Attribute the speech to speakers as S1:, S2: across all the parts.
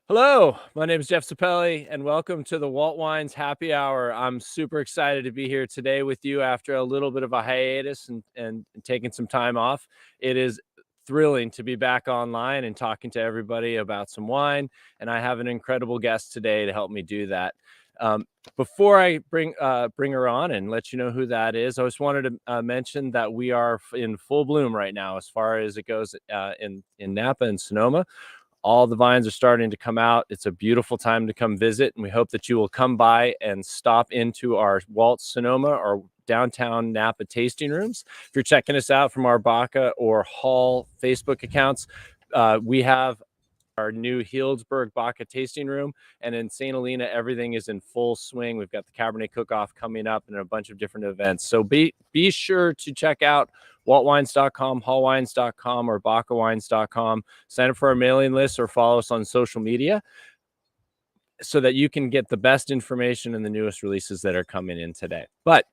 S1: Hello, my name is Jeff Sapelli, and welcome to the Walt Wines Happy Hour. I'm super excited to be here today with you after a little bit of a hiatus and taking some time off. It is thrilling to be back online and talking to everybody about some wine, and I have an incredible guest today to help me do that. Um, Before I bring her on and let you know who that is, I just wanted to mention that we are in full bloom right now as far as it goes in Napa and Sonoma. All the vines are starting to come out. It's a beautiful time to come visit, and we hope that you will come by and stop into our Walt Sonoma or downtown Napa tasting rooms. If you're checking us out from our Baca or Hall Facebook accounts, we have our new Healdsburg Baca tasting room, and in St. Helena, everything is in full swing. We've got the Cabernet cook-off coming up and a bunch of different events. So be sure to check out waltwines.com, hallwines.com, or bacawines.com. Sign up for our mailing list or follow us on social media so that you can get the best information and the newest releases that are coming in today. But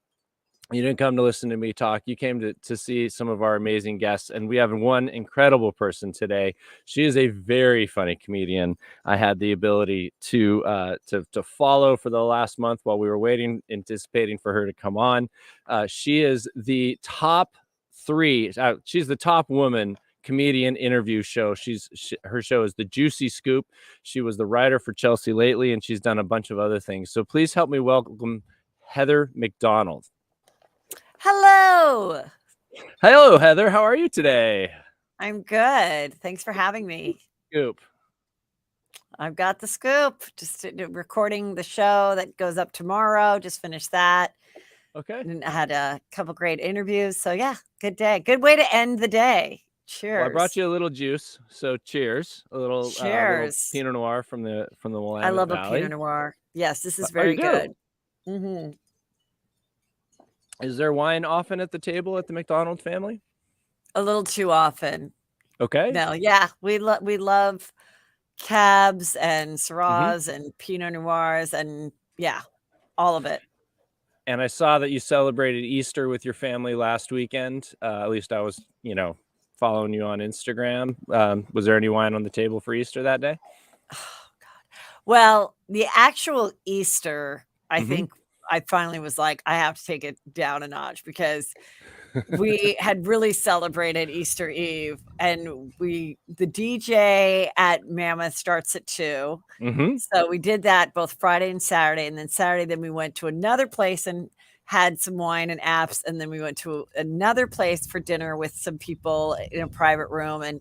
S1: you didn't come to listen to me talk. You came to see some of our amazing guests, and we have one incredible person today. She is a very funny comedian. I had the ability to follow for the last month while we were waiting, anticipating for her to come on. She is the top three. She's the top woman comedian interview show. Her show is The Juicy Scoop. She was the writer for Chelsea Lately, and she's done a bunch of other things. So please help me welcome Heather McDonald.
S2: Hello.
S1: Hello, Heather. How are you today?
S2: I'm good. Thanks for having me.
S1: Scoop.
S2: I've got the scoop. Just recording the show that goes up tomorrow. Just finished that.
S1: Okay.
S2: And I had a couple great interviews. So yeah, good day. Good way to end the day. Cheers.
S1: Well, I brought you a little juice. So cheers. A little Pinot Noir from the Willamette
S2: I love
S1: Valley.
S2: a Pinot Noir. Yes, this is very good. Mm-hmm.
S1: Is there wine often at the table at the McDonald family?
S2: A little too often.
S1: Okay.
S2: No, yeah, we love cabs and Syrahs and Pinot Noirs and yeah, all of it.
S1: And I saw that you celebrated Easter with your family last weekend. At least I was, following you on Instagram. Was there any wine on the table for Easter that day?
S2: Oh God. Well, the actual Easter, I think I finally was like, I have to take it down a notch because we had really celebrated Easter Eve, and the DJ at Mammoth starts at 2. So we did that both Friday and Saturday, and then Saturday, then we went to another place and had some wine and apps, and then we went to another place for dinner with some people in a private room. And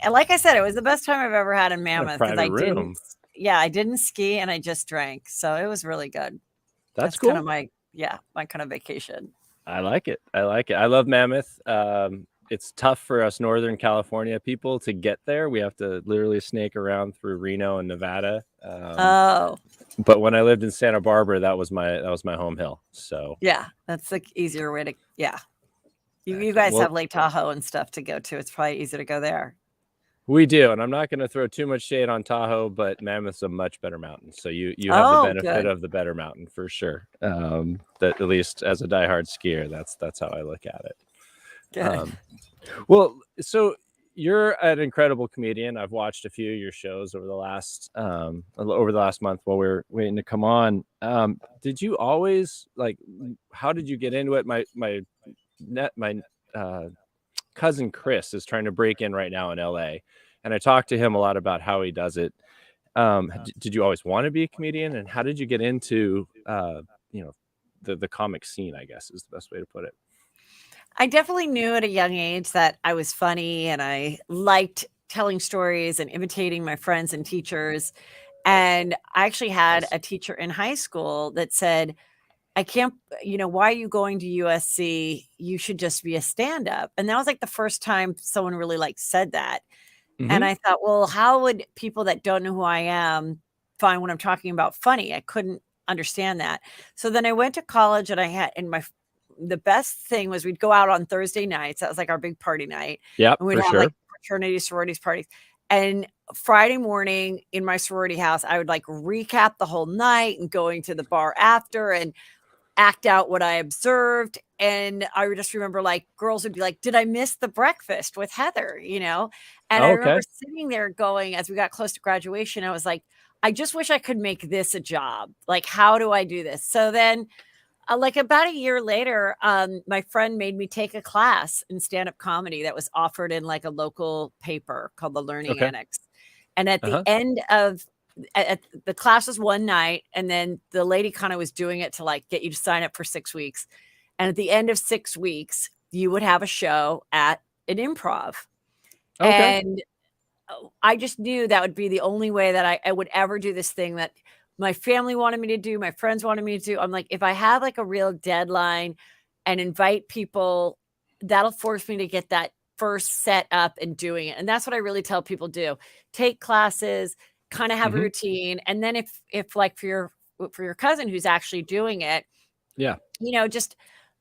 S2: like I said, it was the best time I've ever had in Mammoth because I didn't ski and I just drank. So it was really good.
S1: That's cool.
S2: Kind of my kind of vacation.
S1: I like it. I love Mammoth. It's tough for us Northern California people to get there. We have to literally snake around through Reno and Nevada. But when I lived in Santa Barbara, that was my home hill. So
S2: yeah, that's the easier way to. Yeah, you guys have Lake Tahoe and stuff to go to. It's probably easier to go there.
S1: We do, and I'm not going to throw too much shade on Tahoe, but Mammoth's a much better mountain. So you have the benefit of the better mountain for sure. That at least as a diehard skier, that's how I look at it. Well, so you're an incredible comedian. I've watched a few of your shows over the last month while we were waiting to come on. Did you always how did you get into it? My cousin Chris is trying to break in right now in LA, and I talked to him a lot about how he does it. Did you always want to be a comedian, and how did you get into the comic scene, I guess is the best way to put it?
S2: I definitely knew at a young age that I was funny and I liked telling stories and imitating my friends and teachers. And I actually had a teacher in high school that said, I can't, why are you going to USC? You should just be a stand-up. And that was like the first time someone really said that. And I thought, well, how would people that don't know who I am find what I'm talking about funny? I couldn't understand that. So then I went to college and the best thing was we'd go out on Thursday nights. That was like our big party night.
S1: Yeah,
S2: and we'd have fraternity, sororities parties. And Friday morning in my sorority house, I would recap the whole night and going to the bar after and act out what I observed. And I would just remember girls would be like, did I miss the breakfast with Heather? And I
S1: Oh,
S2: remember
S1: okay.
S2: sitting there going, as we got close to graduation, I was like, "I just wish I could make this a job. Like, how do I do this?" So then, like about a year later, my friend made me take a class in stand-up comedy that was offered in like a local paper called The Learning
S1: Okay.
S2: Annex. And at the
S1: Uh-huh.
S2: end of the class was one night, and then the lady kind of was doing it to like get you to sign up for 6 weeks. And at the end of 6 weeks, you would have a show at an improv.
S1: Okay.
S2: And I just knew that would be the only way that I would ever do this thing that my family wanted me to do, my friends wanted me to do. I'm like, if I have like a real deadline and invite people, that'll force me to get that first set up and doing it. And that's what I really tell people do. Take classes, kind of have a
S1: Mhm.
S2: routine. And then if like for your cousin who's actually doing it,
S1: Yeah.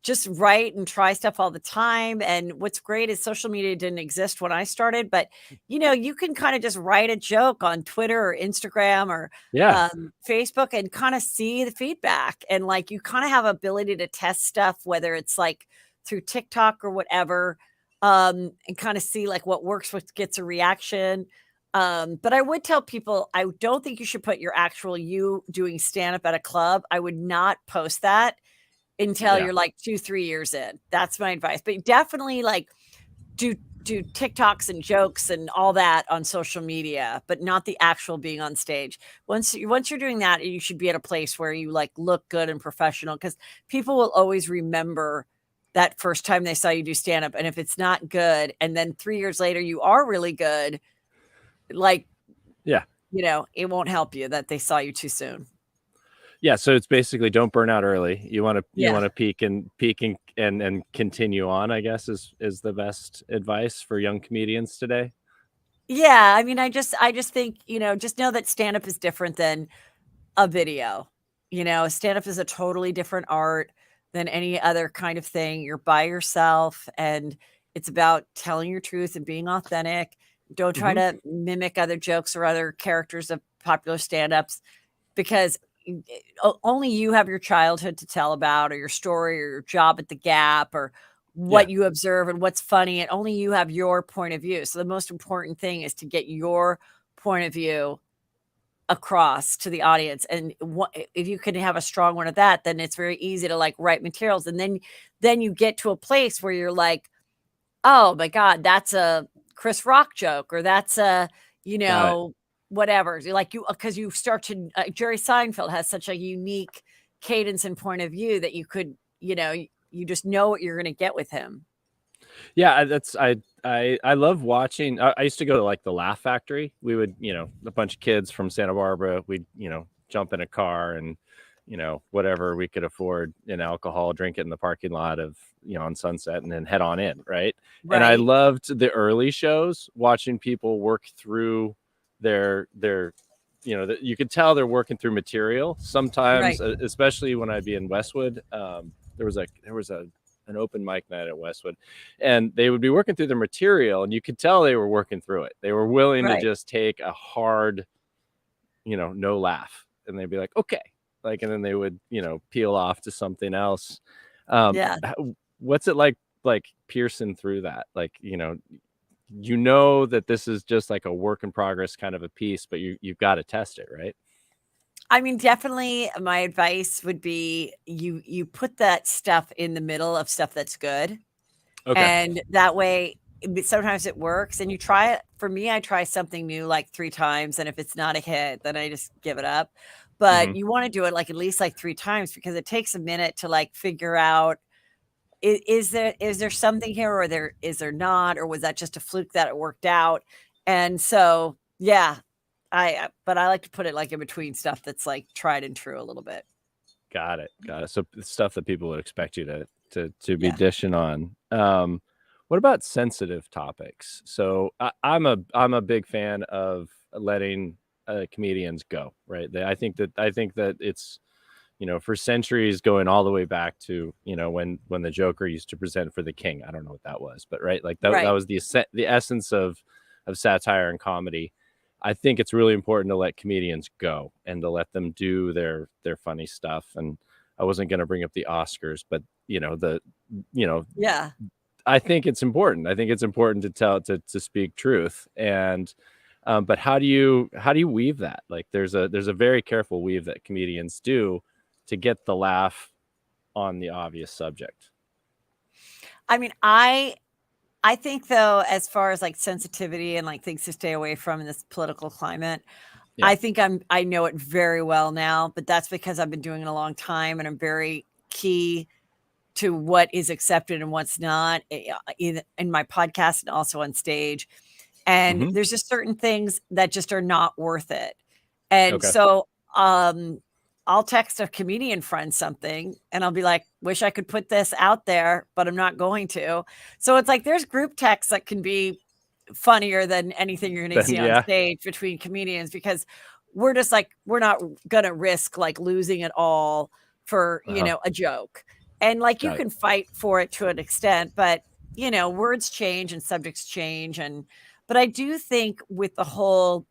S2: just write and try stuff all the time. And what's great is social media didn't exist when I started, but you can kind of just write a joke on Twitter or Instagram or
S1: Yeah.
S2: Facebook and kind of see the feedback. And like you kind of have ability to test stuff, whether it's like through TikTok or whatever, and kind of see like what works, what gets a reaction. But I would tell people I don't think you should put your actual you doing stand up at a club. I would not post that until
S1: Yeah.
S2: you're like 2, 3 years in. That's my advice. But definitely like do do TikToks and jokes and all that on social media, but not the actual being on stage. Once you're doing that, you should be at a place where you like look good and professional because people will always remember that first time they saw you do stand up. And if it's not good, and then 3 years later you are really good, like,
S1: Yeah.
S2: it won't help you that they saw you too soon.
S1: Yeah, so it's basically don't burn out early. You
S2: Yeah.
S1: wanna peak and continue on, I guess, is the best advice for young comedians today?
S2: Yeah, I mean, I just think, just know that stand-up is different than a video. Stand-up is a totally different art than any other kind of thing. You're by yourself, and it's about telling your truth and being authentic. Don't try
S1: Mhm.
S2: to mimic other jokes or other characters of popular stand-ups because only you have your childhood to tell about or your story or your job at the Gap or
S1: Yeah.
S2: what you observe and what's funny, and only you have your point of view. So the most important thing is to get your point of view across to the audience, and if you can have a strong one of that, then it's very easy to, like, write materials, and then you get to a place where you're like, "Oh my god, that's a Chris Rock joke," or "That's a," you
S1: Got it.
S2: know, whatever. You like, you because you start to Jerry Seinfeld has such a unique cadence and point of view that you could, you just know what you're gonna get with him.
S1: Yeah, I love watching. I used to go to like the Laugh Factory. We would, a bunch of kids from Santa Barbara, we'd, jump in a car and, whatever we could afford in alcohol, drink it in the parking lot of, on Sunset and then head on in, right? And I
S2: Right,
S1: loved the early shows, watching people work through their you could tell they're working through material sometimes,
S2: right.
S1: especially when I'd be in Westwood. There was an open mic night at Westwood, and they would be working through their material, and you could tell they were working through it. They were willing to
S2: Right.
S1: just take a hard, no laugh, and they'd be like, okay, like, and then they would, peel off to something else. Um,
S2: Yeah.
S1: what's it like piercing through that? Like, that this is just like a work in progress kind of a piece, but you've got to test it, right?
S2: I mean, definitely my advice would be you put that stuff in the middle of stuff that's good,
S1: Okay.
S2: and that way sometimes it works and you try it. For me, I try something new like 3 times, and if it's not a hit, then I just give it up. But
S1: Hmm.
S2: you wanna do it, like, at least, like, 3 times because it takes a minute to, like, figure out, is there something here or is there not, or was that just a fluke that it worked out? And so, yeah, but I like to put it, like, in between stuff that's, like, tried and true a little bit.
S1: Got it. Got it. So stuff that people would expect you to be
S2: Yeah.
S1: dishing on. What about sensitive topics? So I'm a big fan of letting comedians go. Right. I think that it's, for centuries, going all the way back to, when the Joker used to present for the King. I don't know what that was, but right, like that
S2: Right.
S1: was the essence of satire and comedy. I think it's really important to let comedians go and to let them do their funny stuff. And I wasn't going to bring up the Oscars, but you know the you know
S2: Yeah.
S1: I think it's important. I think it's important to speak truth. And but how do you weave that? Like there's a very careful weave that comedians do to get the laugh on the obvious subject.
S2: I mean, I think though, as far as like sensitivity and like things to stay away from in this political climate,
S1: Yeah.
S2: I think I know it very well now, but that's because I've been doing it a long time and I'm very key to what is accepted and what's not in my podcast and also on stage. And
S1: Hmm.
S2: there's just certain things that just are not worth it. And
S1: Okay.
S2: so I'll text a comedian friend something and I'll be like, wish I could put this out there, but I'm not going to. So it's like there's group texts that can be funnier than anything you're going to
S1: Then
S2: see on
S1: yeah.
S2: stage between comedians because we're just like, we're not going to risk like losing it all for,
S1: Uh-huh.
S2: a joke. And like you
S1: Got it.
S2: can fight for it to an extent, but words change and subjects change. But I do think with the whole,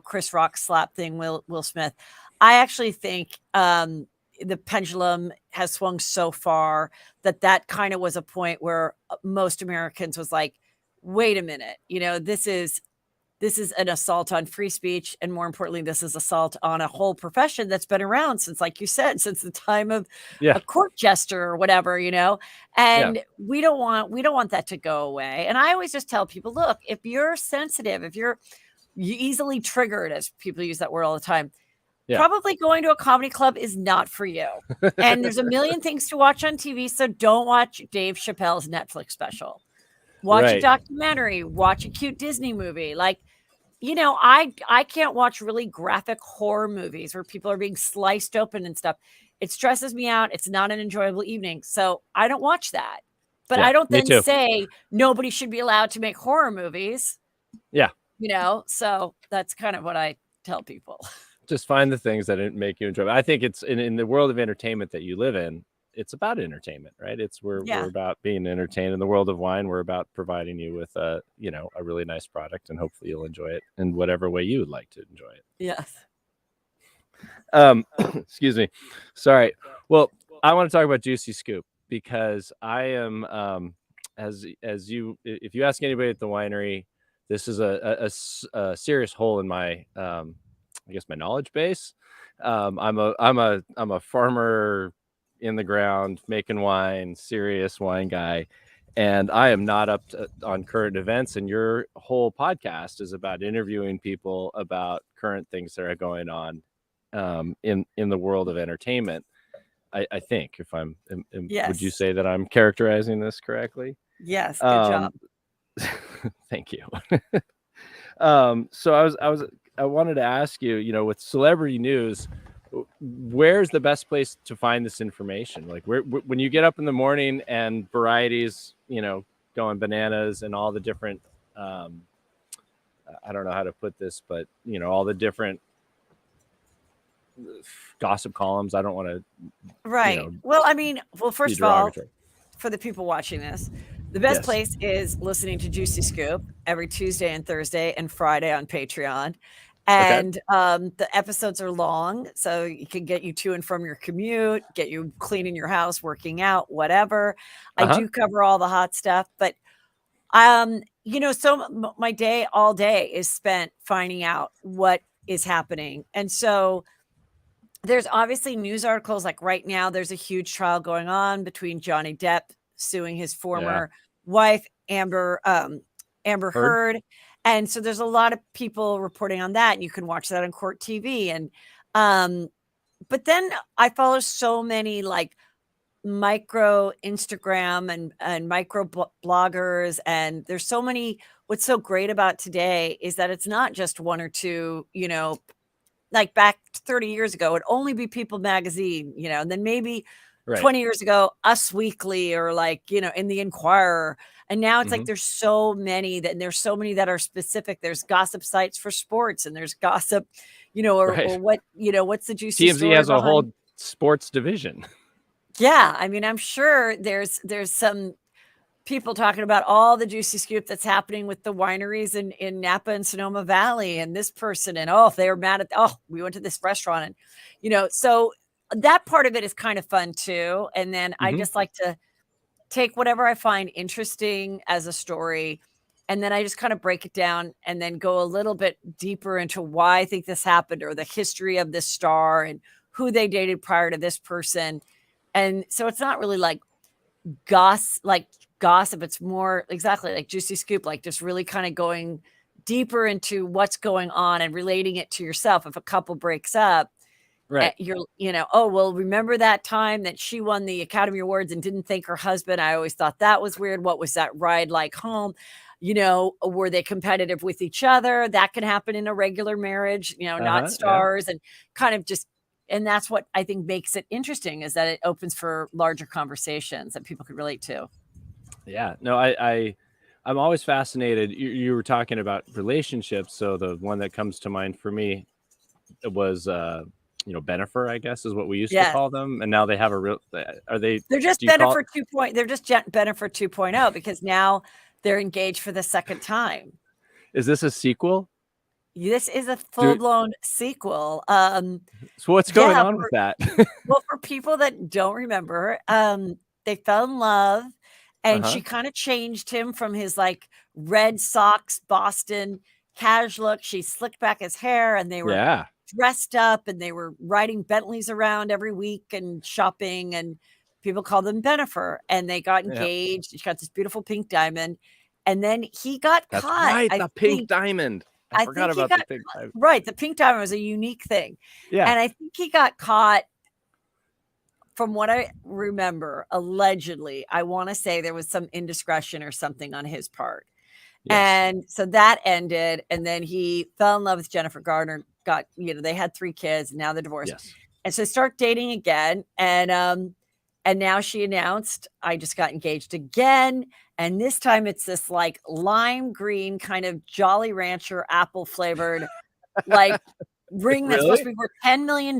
S2: Chris Rock slap thing, Will Smith, I actually think the pendulum has swung so far that kind of was a point where most Americans was like, wait a minute, this is an assault on free speech. And more importantly, this is assault on a whole profession that's been around since, like you said, since the time of
S1: Yeah.
S2: a court jester or whatever,
S1: Yeah.
S2: and we don't want that to go away. And I always just tell people, look, if you're sensitive, if you're easily triggered, as people use that word all the time,
S1: Yeah.
S2: probably going to a comedy club is not for you. And there's a million things to watch on TV. So don't watch Dave Chappelle's Netflix special. Watch a
S1: Right.
S2: documentary, watch a cute Disney movie. Like, I can't watch really graphic horror movies where people are being sliced open and stuff. It stresses me out. It's not an enjoyable evening. So I don't watch that. But
S1: Yeah.
S2: I don't
S1: Me
S2: then
S1: too.
S2: say nobody should be allowed to make horror movies,
S1: Yeah.
S2: So that's kind of what I tell people.
S1: Just find the things that make you enjoy. I think it's in the world of entertainment that you live in. It's about entertainment, right? We're
S2: Yeah.
S1: about being entertained. In the world of wine, we're about providing you with a really nice product, and hopefully you'll enjoy it in whatever way you would like to enjoy it.
S2: Yes.
S1: Excuse me. Sorry. Well, I want to talk about Juicy Scoop because I am as you if you ask anybody at the winery, this is a serious hole in my I guess my knowledge base. I'm a farmer in the ground making wine, serious wine guy, and I am not on current events. And your whole podcast is about interviewing people about current things that are going on in the world of entertainment. I think if I'm,
S2: Yes.
S1: Would you say that I'm characterizing this correctly?
S2: Yes. Good job.
S1: Thank you. So I wanted to ask you, with celebrity news, where's the best place to find this information? Like when you get up in the morning and Variety's, going bananas and all the different, I don't know how to put this, but all the different gossip columns. I don't want to.
S2: Right. Well, first of all, for the people watching this, the best place is listening to Juicy Scoop every Tuesday and Thursday and Friday on Patreon. And the episodes are long, so it can get you to and from your commute, get you cleaning your house, working out, whatever. I do cover all the hot stuff, but so my day all day is spent finding out what is happening. And so there's obviously news articles. Like right now, there's a huge trial going on between Johnny Depp suing his former wife, Amber Heard. And so there's a lot of people reporting on that. And you can watch that on Court TV. And but then I follow so many like micro Instagram and micro bloggers. And there's so many. What's so great about today is that it's not just one or two, like back 30 years ago, it'd only be People Magazine, and then maybe 20 years ago, Us Weekly or like, in the Inquirer. And now it's like there's so many that are specific. There's gossip sites for sports and there's gossip, or what, what's the juicy
S1: TMZ has a whole sports division.
S2: Yeah. I'm sure there's some people talking about all the juicy scoop that's happening with the wineries in Napa and Sonoma Valley and this person. And, they were mad at, we went to this restaurant and, so that part of it is kind of fun too. And then I just like to take whatever I find interesting as a story, and then I just kind of break it down and then go a little bit deeper into why I think this happened or the history of this star and who they dated prior to this person. And so it's not really like gossip. It's more exactly like juicy scoop, like just really kind of going deeper into what's going on and relating it to yourself. If a couple breaks up,
S1: Right.
S2: oh, well, remember that time that she won the Academy Awards and didn't thank her husband? I always thought that was weird. What was that ride like home? Were they competitive with each other? That can happen in a regular marriage, not
S1: Uh-huh. Yeah.
S2: stars, and kind of just, and that's what I think makes it interesting, is that it opens for larger conversations that people could relate to.
S1: Yeah. No, I'm always fascinated. You were talking about relationships. So the one that comes to mind for me was, Bennifer, I guess is what we used to
S2: Yes.
S1: call them. And now they have
S2: They're just
S1: do you call
S2: Bennifer 2.0. They're just Bennifer 2.0 because now they're engaged for the second time.
S1: is this a sequel?
S2: This is a full-blown sequel.
S1: So what's going on with that?
S2: Well, for people that don't remember, they fell in love, and she kind of changed him from his like Red Sox Boston cash look. She slicked back his hair, and they were dressed up, and they were riding Bentleys around every week and shopping, and people called them Bennifer, and they got engaged. She got this beautiful pink diamond, and then he got
S1: That's
S2: caught.
S1: right, the pink diamond. I forgot about the pink diamond.
S2: Right, the pink diamond was a unique thing.
S1: Yeah.
S2: And I think he got caught, from what I remember, allegedly. I want to say there was some indiscretion or something on his part. Yes. And so that ended, and then he fell in love with Jennifer Garner, they had 3 kids, and now they're divorced.
S1: Yes.
S2: And so start dating again, and now she announced, I just got engaged again. And this time it's this like lime green kind of Jolly Rancher apple flavored like ring that's supposed to be worth $10 million.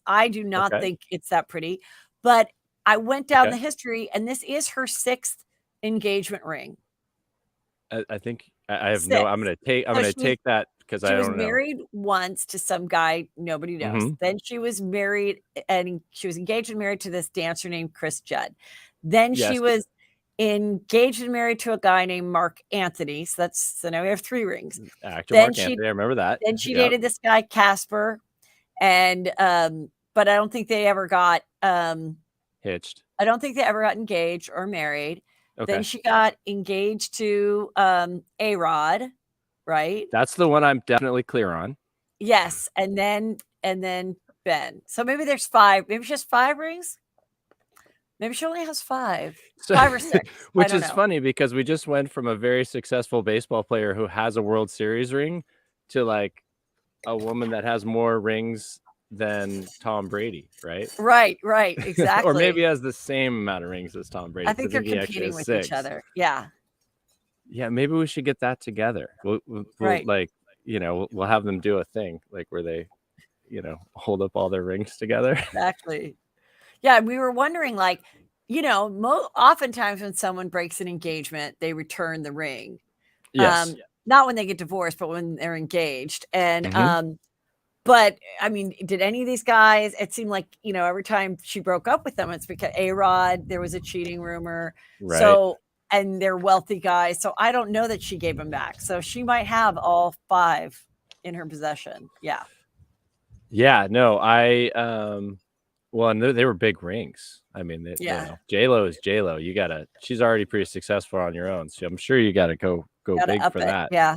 S2: I do not think it's that pretty, but I went down the history, and this is her 6th engagement ring.
S1: I think I have 6. I'm going to take that because I don't know.
S2: She was married once to some guy nobody knows. Then she was married, and she was engaged and married to this dancer named Chris Judd. Then she was engaged and married to a guy named Mark Anthony. So now we have 3 rings.
S1: Actor Mark Anthony, I remember that.
S2: Then she dated this guy Casper, and but I don't think they ever got
S1: hitched.
S2: I don't think they ever got engaged or married. Then she got engaged to A-Rod, right?
S1: That's the one I'm definitely clear on.
S2: Yes, and then Ben. So maybe there's 5. Maybe she has 5 rings. Maybe she only has 5. 5 or 6.
S1: Which is funny because we just went from a very successful baseball player who has a World Series ring to like a woman that has more rings than Tom Brady, right?
S2: Right, exactly.
S1: Or maybe has the same amount of rings as Tom Brady.
S2: I think they're competing with each other. Yeah.
S1: Yeah, maybe we should get that together. We'll like, we'll have them do a thing like where they, hold up all their rings together.
S2: Exactly. Yeah, we were wondering, like, oftentimes when someone breaks an engagement, they return the ring.
S1: Yes.
S2: Not when they get divorced, but when they're engaged. And but I mean, did any of these guys? It seemed like every time she broke up with them, it's because A-Rod, there was a cheating rumor.
S1: Right.
S2: So, and they're wealthy guys. So I don't know that she gave them back. So she might have all 5 in her possession. Yeah.
S1: Yeah. No, well, and they were big rings. I mean, J-Lo is J-Lo. She's already pretty successful on your own. So I'm sure you got to go big for that.
S2: Yeah.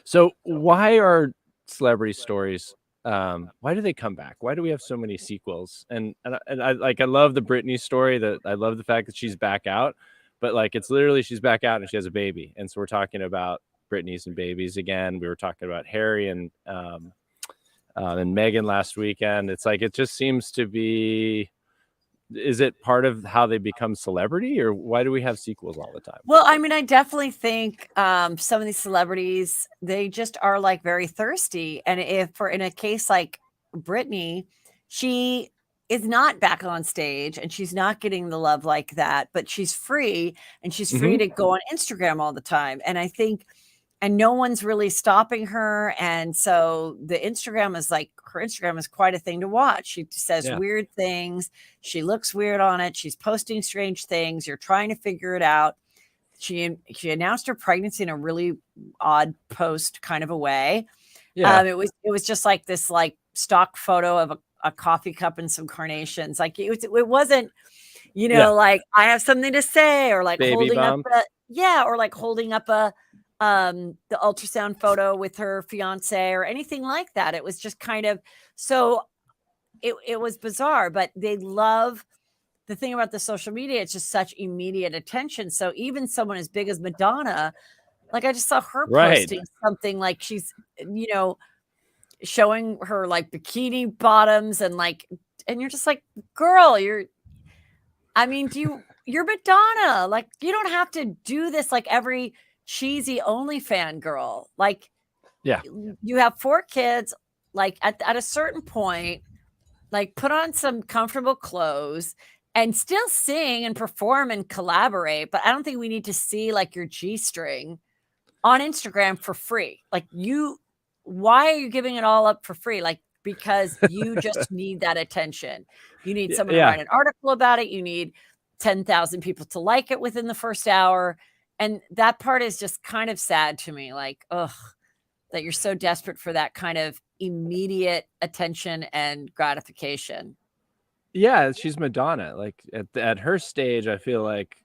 S1: So why are celebrity stories, why do they come back? Why do we have so many sequels? And I love the Britney story, that I love the fact that she's back out, but like, it's literally, she's back out and she has a baby. And so we're talking about Britney's and babies again. We were talking about Harry and Meghan last weekend. It's like, it just seems to be, is it part of how they become celebrity, or why do we have sequels all the time?
S2: Well, I mean, I definitely think some of these celebrities, they just are like very thirsty. And in a case like Britney, she is not back on stage and she's not getting the love like that, but she's free, and she's free to go on Instagram all the time. And I think and no one's really stopping her. And so her Instagram is quite a thing to watch. She says
S1: Yeah.
S2: weird things. She looks weird on it. She's posting strange things. You're trying to figure it out. She announced her pregnancy in a really odd post kind of a way.
S1: Yeah.
S2: It was just like this like stock photo of a coffee cup and some carnations. Like it wasn't,
S1: Yeah.
S2: like I have something to say, or like
S1: Baby
S2: holding
S1: bomb.
S2: or like holding up the ultrasound photo with her fiance or anything like that. It was just kind of, so it was bizarre, but they love the thing about the social media. It's just such immediate attention. So even someone as big as Madonna, like I just saw her
S1: Right.
S2: posting something like she's, showing her like bikini bottoms and you're just like, girl, you're Madonna. Like, you don't have to do this like every cheesy OnlyFan girl. Like,
S1: Yeah.
S2: you have 4 kids. Like, at a certain point, like, put on some comfortable clothes and still sing and perform and collaborate. But I don't think we need to see like your G-string on Instagram for free. Like, why are you giving it all up for free? Like, because you just need that attention. You need someone to
S1: Yeah.
S2: write an article about it. You need 10,000 people to like it within the first hour. And that part is just kind of sad to me. Like, ugh, that you're so desperate for that kind of immediate attention and gratification.
S1: Yeah, she's Madonna. Like at her stage, I feel like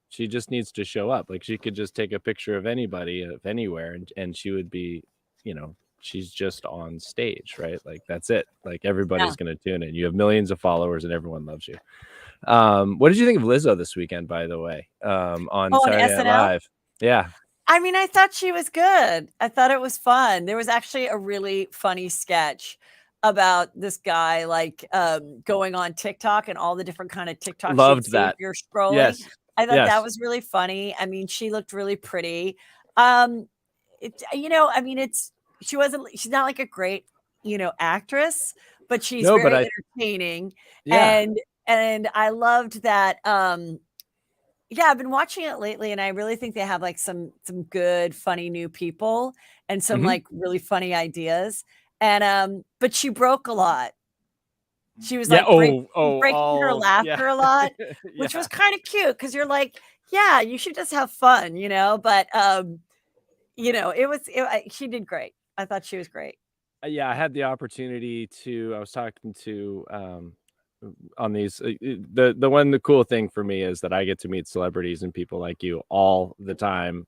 S1: she just needs to show up. Like she could just take a picture of anybody of anywhere and she would be, she's just on stage, right? Like that's it. Like everybody's going to tune in. You have millions of followers and everyone loves you. What did you think of Lizzo this weekend, by the way? On Saturday Night Live. Yeah.
S2: I mean, I thought she was good. I thought it was fun. There was actually a really funny sketch about this guy going on TikTok and all the different kind of TikToks
S1: Loved that.
S2: if you're scrolling.
S1: Yes.
S2: I thought that was really funny. I mean, she looked really pretty. She's not like a great, actress, but she's very entertaining.
S1: Yeah.
S2: And I loved that. Yeah, I've been watching it lately, and I really think they have like some good, funny new people and some like really funny ideas. And but she broke a lot. She was like breaking her laughter a lot, which was kind of cute because you're like, yeah, you should just have fun, But she did great. I thought she was great.
S1: Yeah, I had the opportunity I was talking to on these the cool thing for me is that I get to meet celebrities and people like you all the time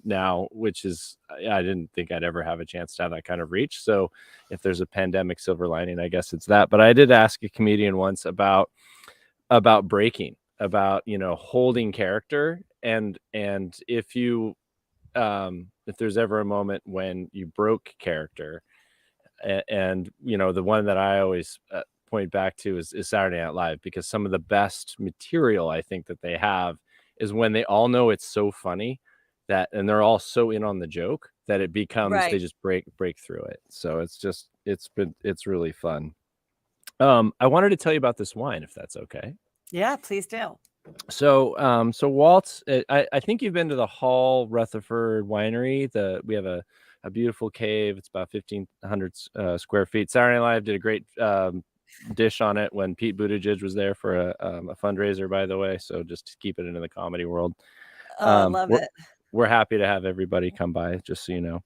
S1: now, which is I didn't think I'd ever have a chance to have that kind of reach. So if there's a pandemic silver lining, I guess it's that. But I did ask a comedian once about breaking, about holding character, and if there's ever a moment when you broke character, and the one that I always point back to is Saturday Night Live, because some of the best material I think that they have is when they all know it's so funny and they're all so in on the joke that it becomes they just break through it. So it's really fun. I wanted to tell you about this wine, if that's okay.
S2: Yeah, please do.
S1: So Waltz, I think you've been to the Hall Rutherford Winery. We have a beautiful cave. It's about 1,500 square feet. Saturday Night Live did a great dish on it when Pete Buttigieg was there for a fundraiser, by the way. So just to keep it into the comedy world.
S2: I love it.
S1: We're happy to have everybody come by, just so you know.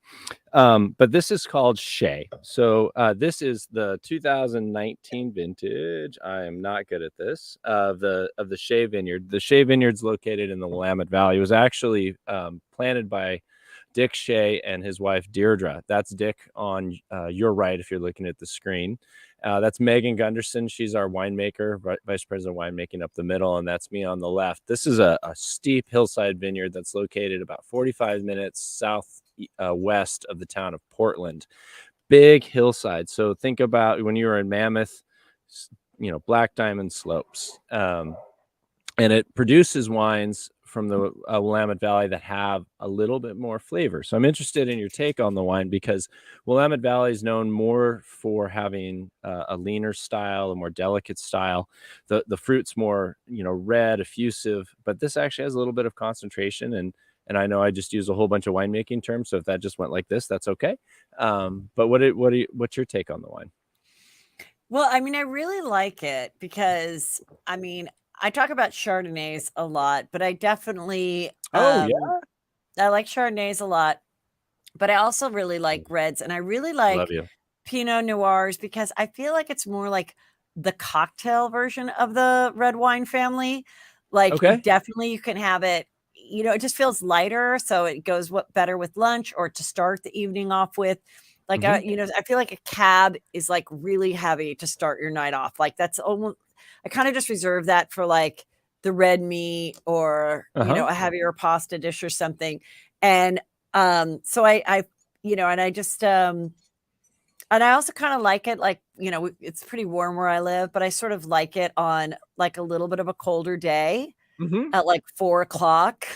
S1: But this is called Shea. So this is the 2019 vintage. I am not good at this. Of the Shea Vineyard. The Shea Vineyard's located in the Willamette Valley. It was actually planted by Dick Shea and his wife Deirdre. That's Dick on your right if you're looking at the screen. That's Megan Gunderson. She's our winemaker, vice president of winemaking up the middle, and that's me on the left. This is a steep hillside vineyard that's located about 45 minutes south west of the town of Portland. Big hillside. So think about when you were in Mammoth, Black Diamond slopes. And it produces wines from the Willamette Valley that have a little bit more flavor. So I'm interested in your take on the wine, because Willamette Valley is known more for having a leaner style, a more delicate style. The fruit's more, red, effusive, but this actually has a little bit of concentration, And I know I just used a whole bunch of winemaking terms, so if that just went like this, that's okay. But what's your take on the wine?
S2: Well, I mean, I really like it because, I mean, I talk about Chardonnays a lot, but I definitely,
S1: Oh yeah,
S2: I like Chardonnays a lot, but I also really like reds, and I really
S1: love
S2: like
S1: you.
S2: Pinot Noirs because I feel like it's more like the cocktail version of the red wine family. Like,
S1: Okay.
S2: definitely you can have it, it just feels lighter, so it goes what better with lunch or to start the evening off with. Like,
S1: Hmm.
S2: I feel like a cab is like really heavy to start your night off. Like, that's almost, I kind of just reserve that for like the red meat or,
S1: Uh-huh.
S2: a heavier pasta dish or something. And so and I just and I also kind of like it, like, it's pretty warm where I live, but I sort of like it on like a little bit of a colder day
S1: Hmm.
S2: at like 4 o'clock.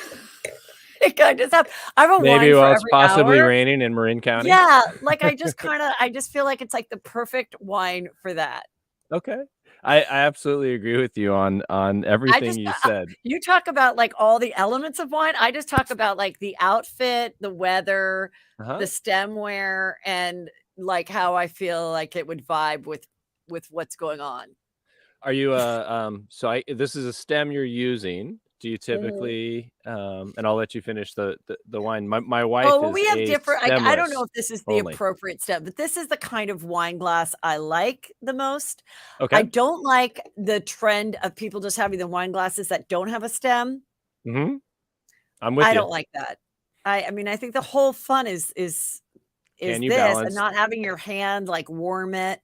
S2: I have a
S1: Maybe
S2: wine for
S1: while it's
S2: every
S1: possibly
S2: hour.
S1: raining in Marin County.
S2: Yeah, like I just feel like it's like the perfect wine for that.
S1: Okay. I absolutely agree with you on
S2: I
S1: everything
S2: just
S1: you said.
S2: you talk about like all the elements of wine. I just talk about like the outfit, the weather, the
S1: Uh-huh.
S2: stemware, and like how I feel like it would vibe with what's going on.
S1: Are you so this is a stem you're using. Do you
S2: Mhm.
S1: typically and I'll let you finish the wine. My
S2: Oh,
S1: wife
S2: well,
S1: is
S2: we have
S1: a
S2: different I don't know
S1: stemless
S2: if this is the
S1: only.
S2: appropriate step, but this is the kind of wine glass I like the most. I
S1: Okay.
S2: don't like the trend of people just having the wine glasses that don't have a stem.
S1: Mhm. I'm with
S2: I
S1: you.
S2: don't like that. I mean, I think the whole fun
S1: Can
S2: is
S1: you
S2: this and
S1: balance?
S2: not having your hand, like, warm it,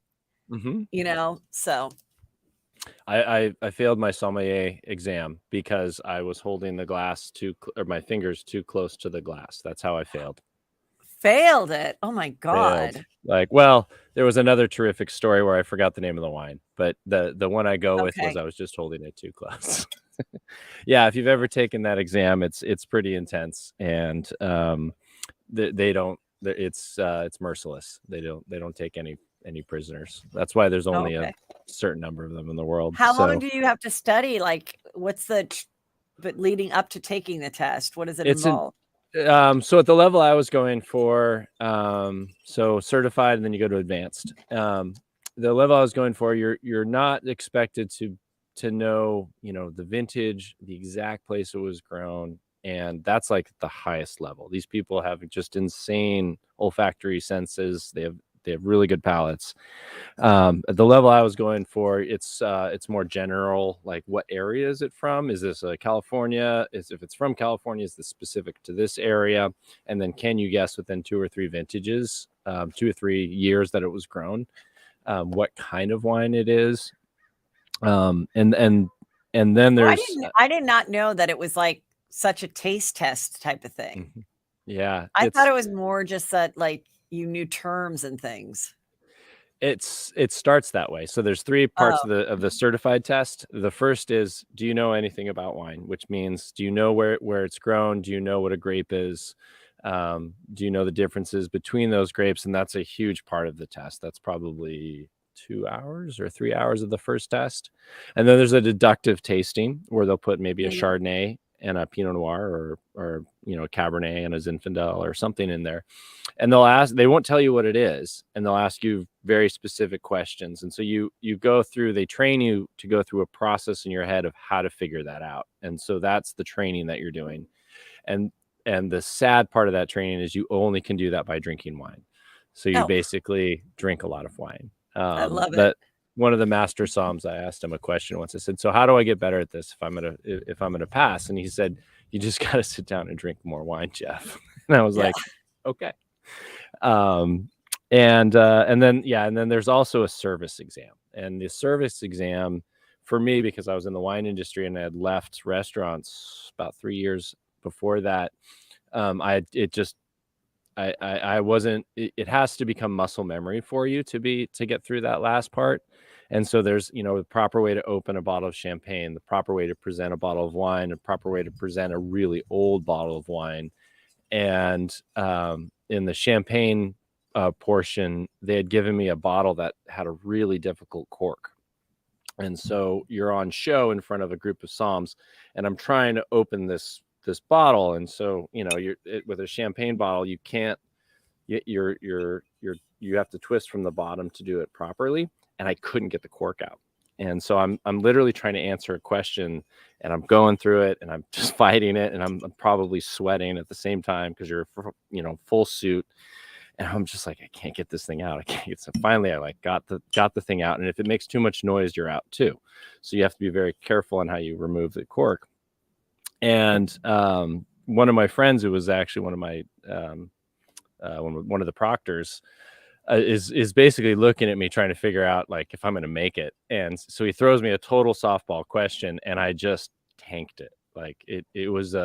S1: Mhm.
S2: so
S1: I failed my sommelier exam because I was holding the glass or my fingers too close to the glass. That's how I failed.
S2: failed it. Oh my
S1: Failed.
S2: god.
S1: Like, well, there was another terrific story where I forgot the name of the wine, but the one I go with was
S2: Okay.
S1: I was just holding it too close. Yeah, if you've ever taken that exam, it's pretty intense, and they don't. It's merciless. They don't take any prisoners. That's why there's
S2: Oh,
S1: only a
S2: okay.
S1: certain number of them in the world.
S2: How long
S1: So
S2: do you have to study? Like, what's the tr but leading up to taking the test, what does it
S1: it's an
S2: involve?
S1: so at the level I was going for, so certified, and then you go to advanced. The level I was going for, you're not expected to know, the vintage, the exact place it was grown, and that's like the highest level. These people have just insane olfactory senses. They have really good palates. At the level I was going for, it's more general, like what area is it from? Is this California? If it's from California, is this specific to this area? And then can you guess within 2 or 3 vintages, 2 or 3 years that it was grown, what kind of wine it is? And then
S2: Oh,
S1: there's
S2: I did not know that it was, like, such a taste test type of thing.
S1: mhm. Yeah,
S2: I thought it was more just that, like, you knew terms and things.
S1: it starts that way. So there's 3
S2: Oh,
S1: parts of the certified test. The first is, do you know anything about wine? Which means, do you know where it's grown? Do you know what a grape is? Do you know the differences between those grapes? And that's a huge part of the test. That's probably 2 hours or 3 hours of the first test. And then there's a deductive tasting where they'll put maybe a
S2: mhm.
S1: Chardonnay and a Pinot Noir, or a Cabernet and a Zinfandel or something in there, and they won't tell you what it is, and they'll ask you very specific questions. And so they train you to go through a process in your head of how to figure that out. And so that's the training that you're doing. And and the sad part of that training is you only can do that by drinking wine. So you
S2: Oh,
S1: basically drink a lot of wine.
S2: I love it.
S1: That One of the master somms, I asked him a question once. I said, so how do I get better at this if I'm gonna pass? And he said, you just got to sit down and drink more wine, Jeff. And I was
S2: Yeah.
S1: like, okay. And then there's also a service exam. And the service exam, for me, because I was in the wine industry and I had left restaurants about 3 years before that, I it just I wasn't. It has to become muscle memory for you to get through that last part. And so there's, the proper way to open a bottle of champagne, the proper way to present a bottle of wine, a proper way to present a really old bottle of wine. And in the champagne portion, they had given me a bottle that had a really difficult cork. And so you're on show in front of a group of somms, and I'm trying to open this this bottle, and so with a champagne bottle, you can't you have to twist from the bottom to do it properly, and I couldn't get the cork out. And so I'm literally trying to answer a question, and I'm going through it, and I'm just fighting it, and I'm probably sweating at the same time because you're full suit, and I'm just like, I can't get this thing out. I can't get. So finally, I got the thing out, and if it makes too much noise, you're out too. So you have to be very careful on how you remove the cork. And one of my friends, who was actually one of my one of the proctors, is basically looking at me trying to figure out if I'm going to make it. And so he throws me a total softball question, and I just tanked it. It was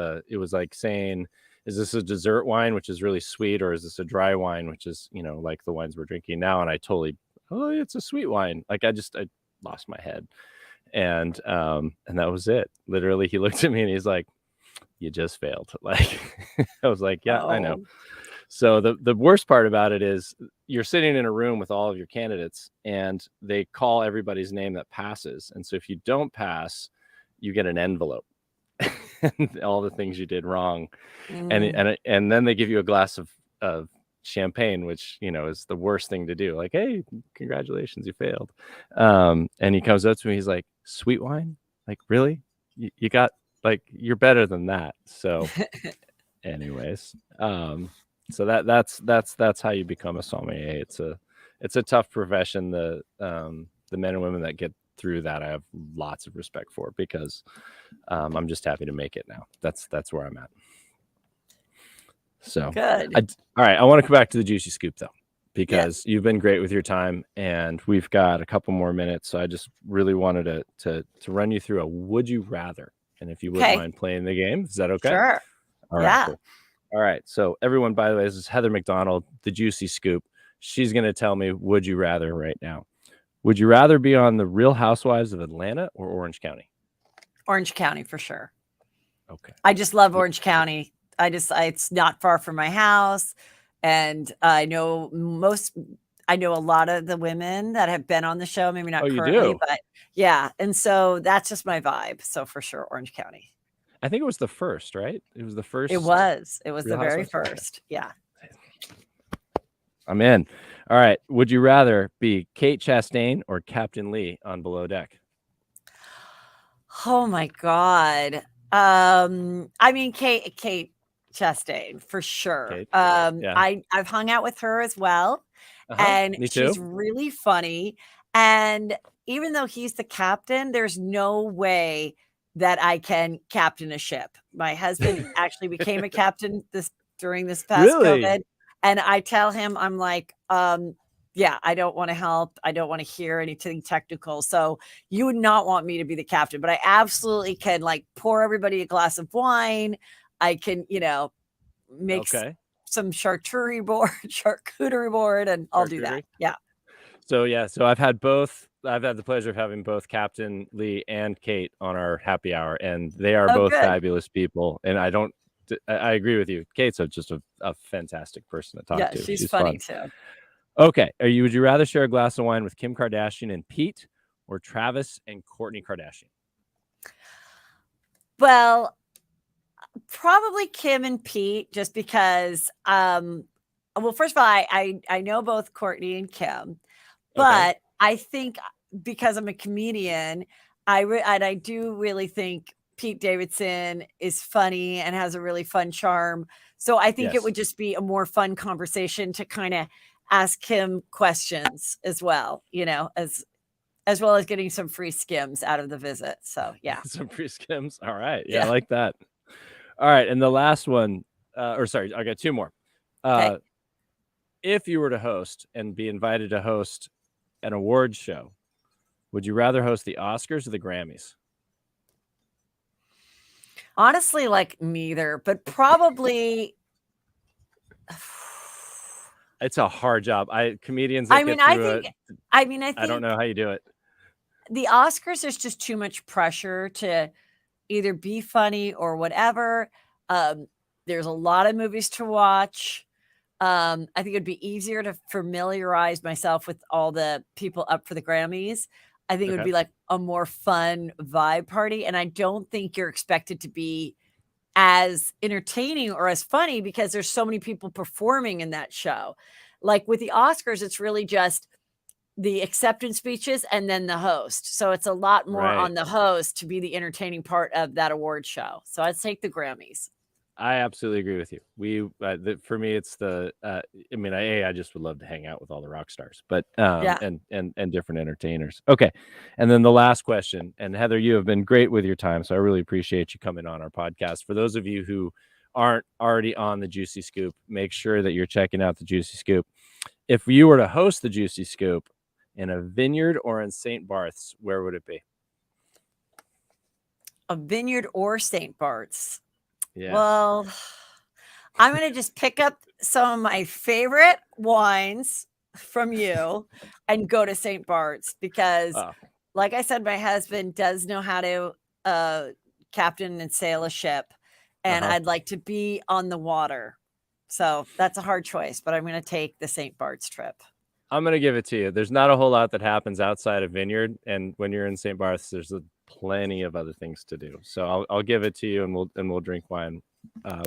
S1: like saying, is this a dessert wine, which is really sweet, or is this a dry wine, which is, like the wines we're drinking now? And I totally, it's a sweet wine. I lost my head. And that was it. Literally, he looked at me and he's like, you just failed. I was like, yeah, I know. So the worst part about it is you're sitting in a room with all of your candidates, and they call everybody's name that passes. And so if you don't pass, you get an envelope and all the things you did wrong. And then they give you a glass of champagne, which, is the worst thing to do. Hey, congratulations, you failed. And he comes up to me, he's like, sweet wine? Really? You got, you're better than that. So anyways, so that's how you become a sommelier. It's a tough profession. The men and women that get through that, I have lots of respect for, because I'm just happy to make it now. That's where I'm at. So
S2: good.
S1: All right, I want to come back to the juicy scoop though, because you've been great with your time, and we've got a couple more minutes. So I just really wanted to run you through a would you rather, and if you wouldn't mind playing the game, is that okay?
S2: Sure.
S1: All right. Cool. All right. So everyone, by the way, this is Heather McDonald, the juicy scoop. She's going to tell me, would you rather right now? Would you rather be on the Real Housewives of Atlanta or Orange County?
S2: Orange County for sure.
S1: Okay.
S2: I just love Orange County. It's not far from my house. And I know a lot of the women that have been on the show, maybe not currently, but yeah. And so that's just my vibe. So for sure, Orange County.
S1: I think it was the first, right? It was the first.
S2: It was the very first. Yeah.
S1: I'm in. All right. Would you rather be Kate Chastain or Captain Lee on Below Deck?
S2: Oh my God. I mean, Kate Chastain for sure.
S1: Kate,
S2: I've hung out with her as well. And she's really funny. And even though he's the captain, there's no way that I can captain a ship. My husband actually became a captain during this past COVID. And I tell him, I'm like, I don't want to help. I don't want to hear anything technical. So you would not want me to be the captain, but I absolutely can pour everybody a glass of wine. I can, make some charcuterie board, and I'll do that. Yeah.
S1: So I've had the pleasure of having both Captain Lee and Kate on our happy hour, and they are both fabulous people. And I agree with you. Kate's just a fantastic person to talk to.
S2: Yeah, she's funny too.
S1: Okay. Would you rather share a glass of wine with Kim Kardashian and Pete, or Travis and Kourtney Kardashian?
S2: Well, probably Kim and Pete, just because, first of all, I know both Kourtney and Kim, but I think because I'm a comedian, I do really think Pete Davidson is funny and has a really fun charm. So I think it would just be a more fun conversation to kind of ask him questions as well, as well as getting some free skims out of the visit. So yeah.
S1: Some free skims. All right. Yeah, I like that. All right. And the last one, I got two more. If you were to host and be invited to host an awards show, would you rather host the Oscars or the Grammys?
S2: Honestly, neither, but probably.
S1: It's a hard job. Comedians.
S2: I don't
S1: know how you do it.
S2: The Oscars, there's just too much pressure to either be funny or whatever. There's a lot of movies to watch. I think it'd be easier to familiarize myself with all the people up for the Grammys. I think it would be a more fun vibe party. And I don't think you're expected to be as entertaining or as funny because there's so many people performing in that show. Like with the Oscars, it's really just the acceptance speeches and then the host. So it's a lot more
S1: Right.
S2: on the host to be the entertaining part of that award show. So I'd take the Grammys.
S1: I absolutely agree with you. For me, it's I mean, I just would love to hang out with all the rock stars, but
S2: Yeah.
S1: and different entertainers. Okay, and then the last question. And Heather, you have been great with your time, so I really appreciate you coming on our podcast. For those of you who aren't already on the Juicy Scoop, make sure that you're checking out the Juicy Scoop. If you were to host the Juicy Scoop in a vineyard or in St. Barth's, where would it be?
S2: A vineyard or St. Barth's.
S1: Yes.
S2: Well, I'm going to just pick up some of my favorite wines from you and go to St. Barth's because, like I said, my husband does know how to captain and sail a ship, and I'd like to be on the water. So that's a hard choice, but I'm going to take the St. Barth's trip.
S1: I'm going to give it to you. There's not a whole lot that happens outside of vineyard, and when you're in St. Barth's, there's plenty of other things to do. So I'll give it to you, and we'll drink wine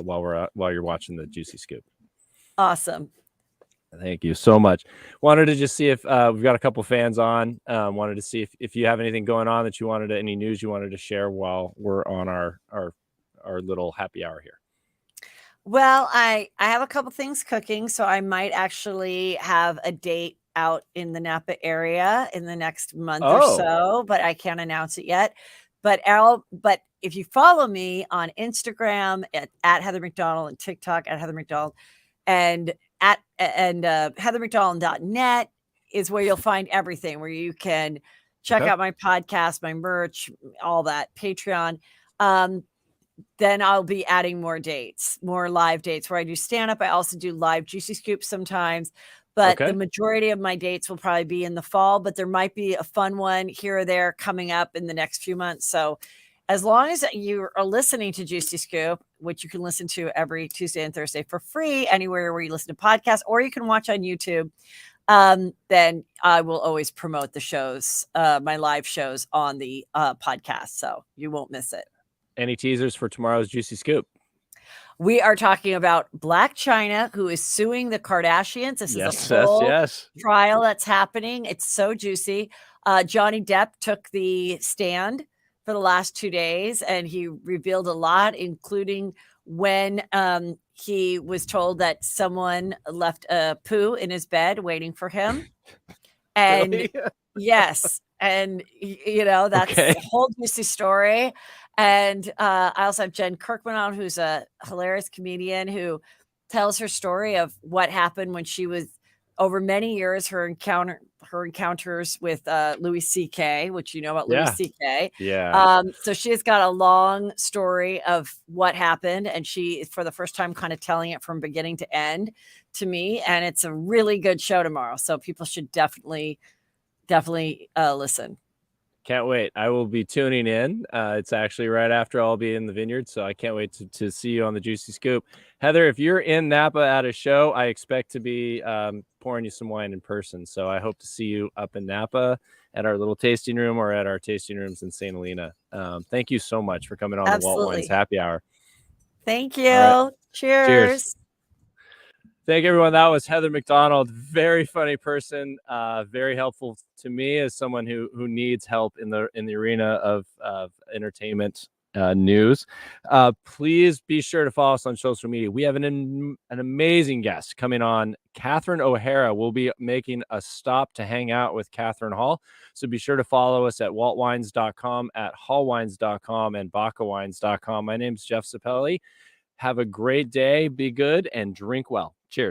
S1: while you're watching the Juicy Scoop.
S2: Awesome.
S1: Thank you so much. Wanted to just see if we've got a couple fans on. Wanted to see if you have anything going on that you wanted to, any news you wanted to share while we're on our little happy hour here.
S2: Well, I have a couple things cooking, so I might actually have a date out in the Napa area in the next month or so, but I can't announce it yet. But if you follow me on Instagram at Heather McDonald and TikTok at Heather McDonald and heathermcdonald.net is where you'll find everything, where you can check out my podcast, my merch, all that, Patreon. Then I'll be adding more dates, more live dates where I do stand up. I also do live Juicy Scoops sometimes, but the majority of my dates will probably be in the fall, but there might be a fun one here or there coming up in the next few months. So as long as you are listening to Juicy Scoop, which you can listen to every Tuesday and Thursday for free, anywhere where you listen to podcasts, or you can watch on YouTube, then I will always promote the shows, my live shows on the podcast. So you won't miss it.
S1: Any teasers for tomorrow's Juicy Scoop?
S2: We are talking about Blac Chyna, who is suing the Kardashians. This is a full trial that's happening. It's so juicy. Johnny Depp took the stand for the last 2 days, and he revealed a lot, including when he was told that someone left a poo in his bed waiting for him. And
S1: really?
S2: Yes. And, that's a whole juicy story. And I also have Jen Kirkman on, who's a hilarious comedian who tells her story of what happened when she was, over many years, her encounters with Louis C.K., which you know about Louis C.K.
S1: Yeah.
S2: So she has got a long story of what happened, and she is for the first time kind of telling it from beginning to end to me. And it's a really good show tomorrow. So people should definitely listen.
S1: Can't wait. I will be tuning in. It's actually right after I'll be in the vineyard, so I can't wait to see you on the Juicy Scoop. Heather, if you're in Napa at a show, I expect to be pouring you some wine in person. So I hope to see you up in Napa at our little tasting room or at our tasting rooms in St. Helena. Thank you so much for coming on the Walt Wines Happy Hour.
S2: Thank you. Right. Cheers.
S1: Thank you, everyone. That was Heather McDonald. Very funny person. Very helpful to me as someone who needs help in the arena of entertainment news. Please be sure to follow us on social media. We have an amazing guest coming on. Catherine O'Hara will be making a stop to hang out with Catherine Hall. So be sure to follow us at waltwines.com, at hallwines.com, and bacawines.com. My name is Jeff Sapelli. Have a great day. Be good and drink well.